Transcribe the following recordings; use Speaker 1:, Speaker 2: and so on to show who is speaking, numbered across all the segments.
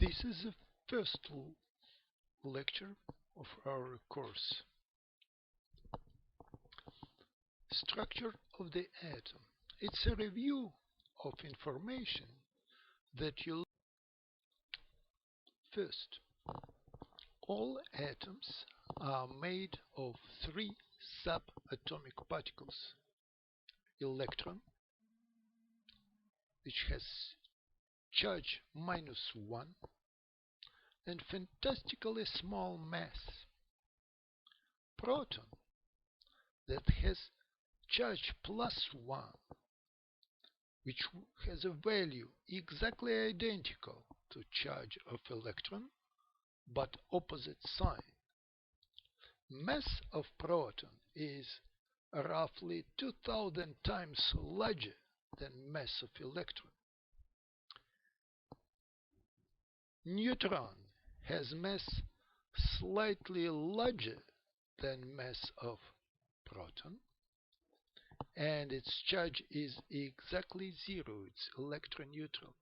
Speaker 1: This is the first lecture of our course. Structure of the atom. It's a review of information that you first. All atoms are made of three subatomic particles. Electron, which has charge -1 and fantastically small mass. Proton, that has charge +1, which has a value exactly identical to charge of electron, but opposite sign. Mass of proton is roughly 2000 times larger than mass of electron. Neutron has mass slightly larger than mass of proton, and its charge is exactly 0. It's electroneutral.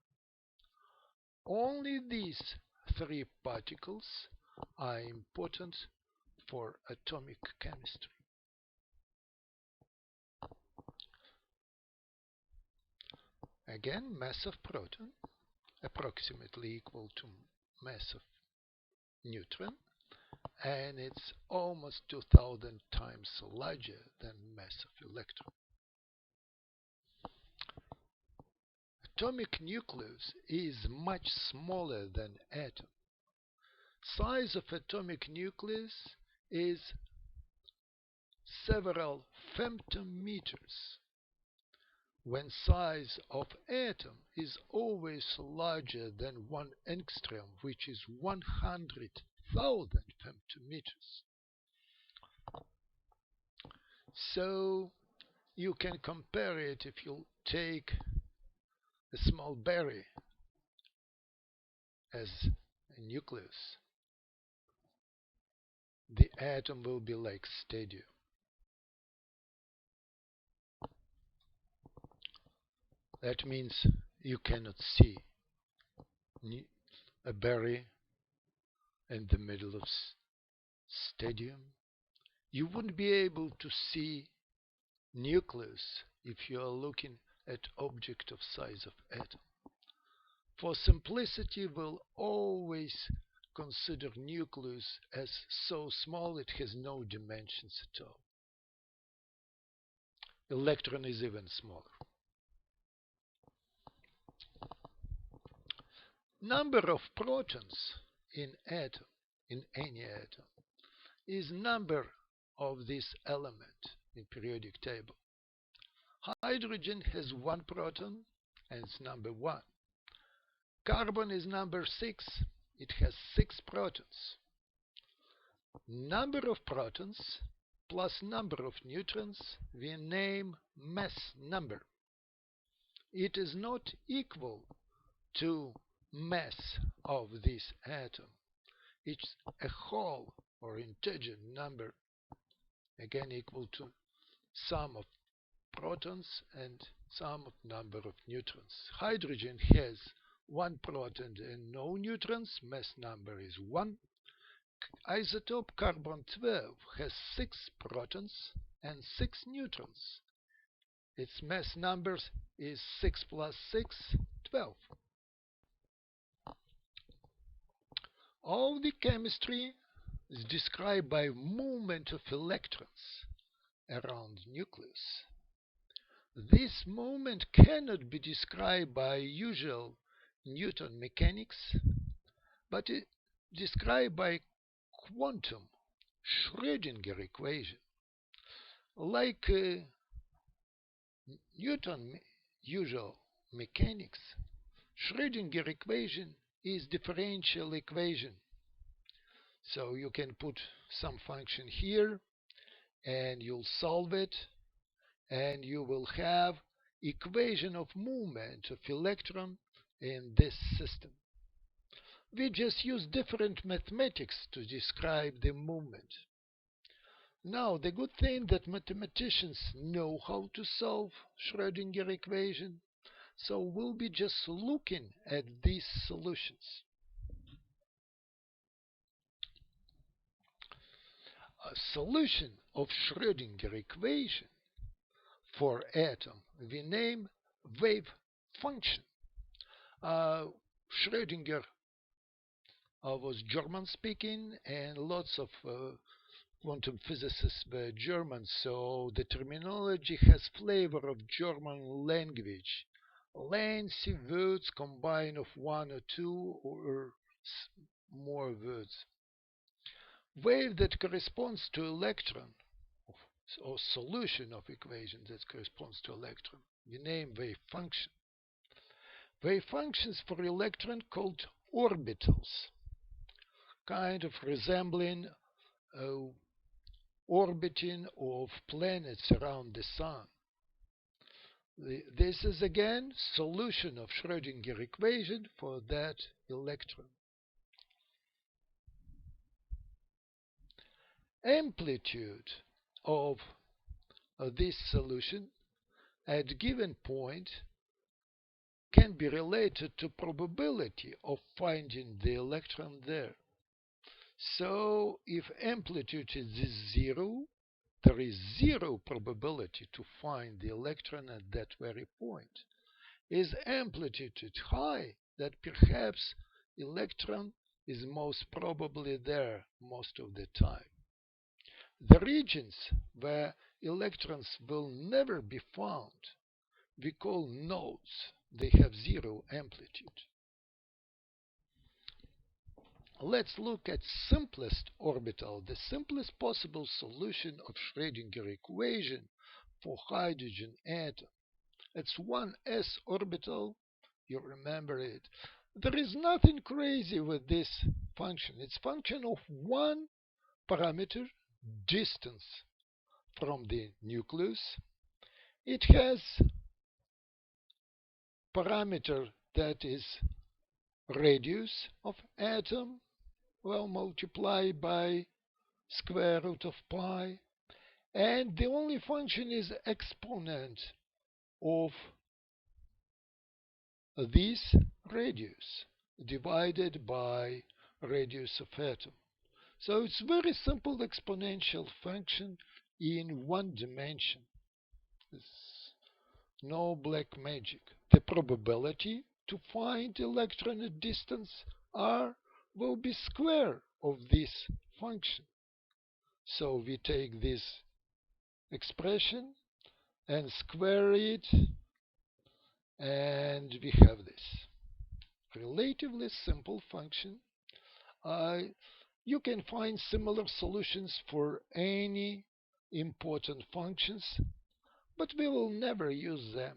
Speaker 1: Only these three particles are important for atomic chemistry. Again, mass of proton approximately equal to mass of neutron, and it's almost 2000 times larger than mass of electron. Atomic nucleus is much smaller than atom. Size of atomic nucleus is several femtometers, when size of atom is always larger than 1 angstrom, which is 100,000 femtometers. So you can compare it if you take a small berry as a nucleus. The atom will be like stadium. That means you cannot see a berry in the middle of stadium. You wouldn't be able to see nucleus if you are looking at object of size of atom. For simplicity, we'll always consider nucleus as so small it has no dimensions at all. Electron is even smaller. Number of protons in any atom, is number of this element in periodic table. Hydrogen has 1 proton and it's number 1. Carbon is number 6. It has 6 protons. Number of protons plus number of neutrons we name mass number. It is not equal to mass of this atom. It's a whole or integer number, again equal to sum of protons and sum of number of neutrons. Hydrogen has 1 proton and no neutrons. Mass number is 1. Isotope carbon-12 has 6 protons and 6 neutrons. Its mass number is 6 plus 6, 12. All the chemistry is described by movement of electrons around nucleus. This movement cannot be described by usual Newton mechanics, but it is described by quantum Schrdinger equation. Like Newton usual mechanics, Schrdinger equation is differential equation. So you can put some function here and you'll solve it, and you will have equation of movement of electron in this system. We just use different mathematics to describe the movement. Now, the good thing that mathematicians know how to solve Schrödinger equation, so we'll be just looking at these solutions. solution of Schrödinger equation for atom we name wave function. Schrödinger was German speaking, and lots of quantum physicists were German, so the terminology has flavor of German language. Lengthy words combined of one or two or more words. Wave that corresponds to electron, or solution of equation that corresponds to electron, we name wave function. Wave functions for electron called orbitals, kind of resembling orbiting of planets around the sun. This is again solution of Schrödinger equation for that electron. Amplitude of this solution at given point can be related to probability of finding the electron there. So if amplitude is 0, there is 0 probability to find the electron at that very point. Is amplitude high, that perhaps electron is most probably there most of the time. The regions where electrons will never be found we call nodes. They have 0 amplitude. Let's look at simplest orbital, the simplest possible solution of Schrödinger equation for hydrogen atom. It's 1s orbital, you remember it. There is nothing crazy with this function. It's function of one parameter, distance from the nucleus. It has parameter that is radius of atom, well, multiplied by square root of pi, and the only function is exponent of this radius divided by radius of atom. So it's very simple exponential function in one dimension. It's no black magic. The probability to find electron at distance r will be square of this function. So we take this expression and square it, and we have this relatively simple function. You can find similar solutions for any important functions, but we will never use them